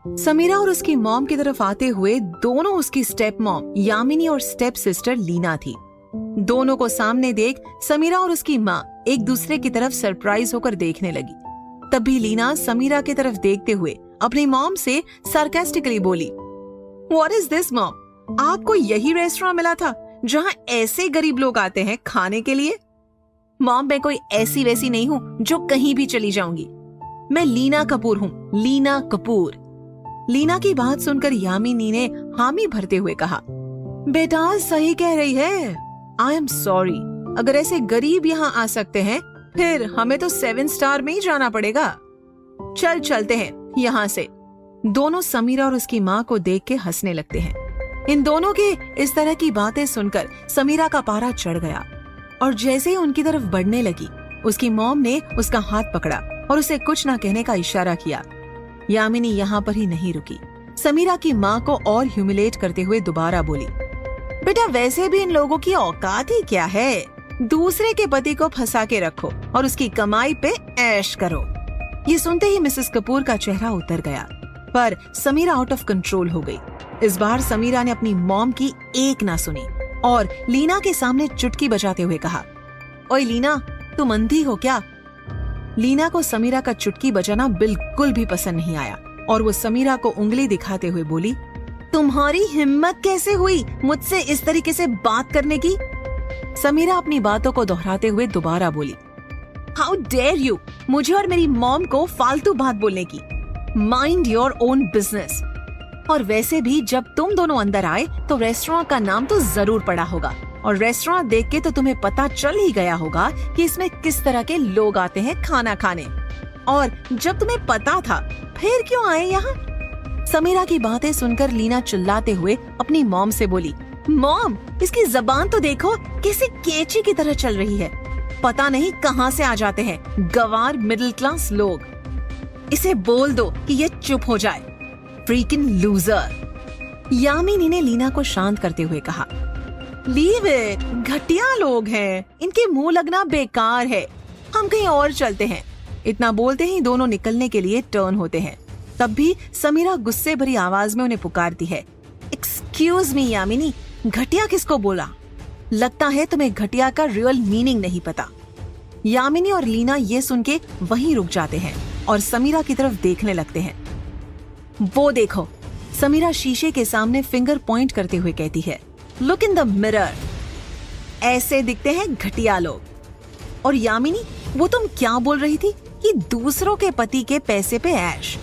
समीरा और उसकी मॉम की तरफ आते हुए दोनों उसकी स्टेप मॉम यामिनी और स्टेप सिस्टर लीना थी। दोनों को सामने देख समीरा और उसकी माँ एक दूसरे की तरफ सरप्राइज होकर देखने लगी। तभी लीना समीरा की तरफ देखते हुए अपनी मॉम से सार्कास्टिकली बोली, व्हाट इज दिस मॉम? आपको यही रेस्टोरेंट मिला था जहाँ ऐसे गरीब लोग आते हैं खाने के लिए? मॉम, मैं कोई ऐसी वैसी नहीं हूँ जो कहीं भी चली जाऊंगी। मैं लीना कपूर हूँ, लीना कपूर। लीना की बात सुनकर यामिनी ने हामी भरते हुए कहा, बेटा सही कह रही है। आई एम सॉरी, अगर ऐसे गरीब यहाँ आ सकते हैं फिर हमें तो 7 स्टार में ही जाना पड़ेगा। चल चलते हैं यहाँ से। दोनों समीरा और उसकी माँ को देख के हंसने लगते हैं। इन दोनों के इस तरह की बातें सुनकर समीरा का पारा चढ़ गया और जैसे ही उनकी तरफ बढ़ने लगी उसकी मॉम ने उसका हाथ पकड़ा और उसे कुछ न कहने का इशारा किया। यामिनी यहाँ पर ही नहीं रुकी, समीरा की माँ को और ह्यूमिलेट करते हुए दोबारा बोली, बेटा वैसे भी इन लोगों की औकात ही क्या है? दूसरे के पति को फंसा के रखो और उसकी कमाई पे ऐश करो। ये सुनते ही मिसेस कपूर का चेहरा उतर गया, पर समीरा आउट ऑफ कंट्रोल हो गई। इस बार समीरा ने अपनी मॉम की एक ना सुनी और लीना के सामने चुटकी बजाते हुए कहा, ओए लीना, तुम अंधी हो क्या? लीना को समीरा का चुटकी बजाना बिल्कुल भी पसंद नहीं आया और वो समीरा को उंगली दिखाते हुए बोली, तुम्हारी हिम्मत कैसे हुई मुझसे इस तरीके से बात करने की? समीरा अपनी बातों को दोहराते हुए दोबारा बोली, हाउ डेयर यू मुझे और मेरी मॉम को फालतू बात बोलने की? Mind your own business. और वैसे भी जब तुम दोनों अंदर आए तो रेस्टोरेंट का नाम तो जरूर पड़ा होगा और रेस्टोरेंट देख के तो तुम्हें पता चल ही गया होगा कि इसमें किस तरह के लोग आते हैं खाना खाने। और जब तुम्हें पता था फिर क्यों आए यहाँ? समीरा की बातें सुनकर लीना चिल्लाते हुए अपनी मॉम से बोली, मॉम इसकी जबान तो देखो कैसे केची की तरह चल रही है। पता नहीं कहाँ से आ जाते हैं गवार मिडिल क्लास लोग। इसे बोल दो कि ये चुप हो जाए, फ्रीकिंग लूजर। यामिनी ने लीना को शांत करते हुए कहा, लीव इट, घटिया लोग हैं, इनके मुंह लगना बेकार है, हम कहीं और चलते हैं। इतना बोलते ही दोनों निकलने के लिए टर्न होते हैं। तब भी समीरा गुस्से भरी आवाज में उन्हें पुकारती है, एक्सक्यूज मी यामिनी, घटिया किसको बोला? लगता है तुम्हें घटिया का रियल मीनिंग नहीं पता। यामिनी और लीना ये सुन के वहीं रुक जाते हैं और समीरा की तरफ देखने लगते हैं। वो देखो, समीरा शीशे के सामने फिंगर पॉइंट करते हुए कहती है, लुक इन द मिरर। ऐसे दिखते हैं घटिया लोग। और यामिनी, वो तुम क्या बोल रही थी कि दूसरों के पति के पैसे पे ऐश?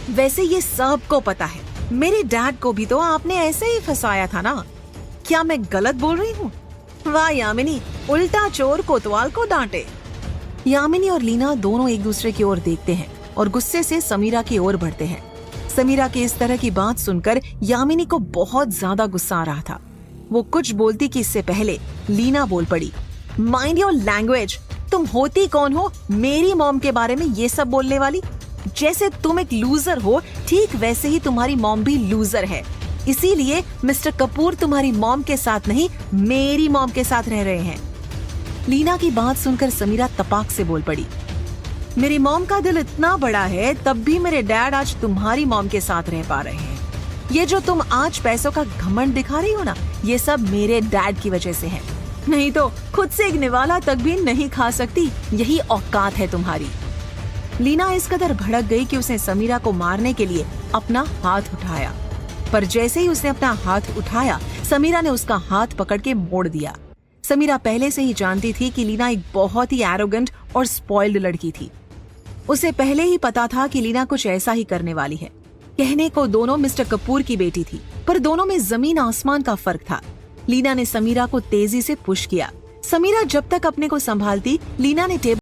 वैसे ये सबको पता है, मेरे डैड को भी तो आपने ऐसे ही फंसाया था ना। क्या मैं गलत बोल रही हूँ? वाह यामिनी, उल्टा चोर कोतवाल को डांटे। यामिनी और लीना दोनों एक दूसरे की ओर देखते हैं और गुस्से से समीरा की ओर बढ़ते हैं। समीरा की इस तरह की बात सुनकर यामिनी को बहुत ज्यादा गुस्सा आ रहा था। वो कुछ बोलती कि इससे पहले लीना बोल पड़ी, माइंड योर लैंग्वेज, तुम होती कौन हो मेरी मॉम के बारे में ये सब बोलने वाली? जैसे तुम एक लूजर हो ठीक वैसे ही तुम्हारी मॉम भी लूजर है। इसीलिए मिस्टर कपूर तुम्हारी मॉम के साथ नहीं मेरी मॉम के साथ रह रहे हैं। लीना की बात सुनकर समीरा तपाक से बोल पड़ी, मेरी मॉम का दिल इतना बड़ा है तब भी मेरे डैड आज तुम्हारी मॉम के साथ रह पा रहे हैं। ये जो तुम आज पैसों का घमंड दिखा रही हो ना, ये सब मेरे डैड की वजह से है। नहीं तो खुद से एक निवाला तक भी नहीं खा सकती, यही औकात है तुम्हारी। लीना इस कदर भड़क गई कि उसने समीरा को मारने के लिए अपना हाथ उठाया, पर जैसे ही उसने अपना हाथ उठाया समीरा ने उसका हाथ पकड़ के मोड़ दिया। समीरा पहले से ही जानती थी कि लीना एक बहुत ही एरोगेंट और स्पॉइल्ड लड़की थी। उसे पहले ही पता था कि लीना कुछ ऐसा ही करने वाली है। कहने को दोनों मिस्टर कपूर की बेटी थी, पर दोनों में जमीन आसमान का फर्क था। लीना ने समीरा को तेजी से पुश किया। समीरा जब तक अपने को संभालती, लीना ने टेबल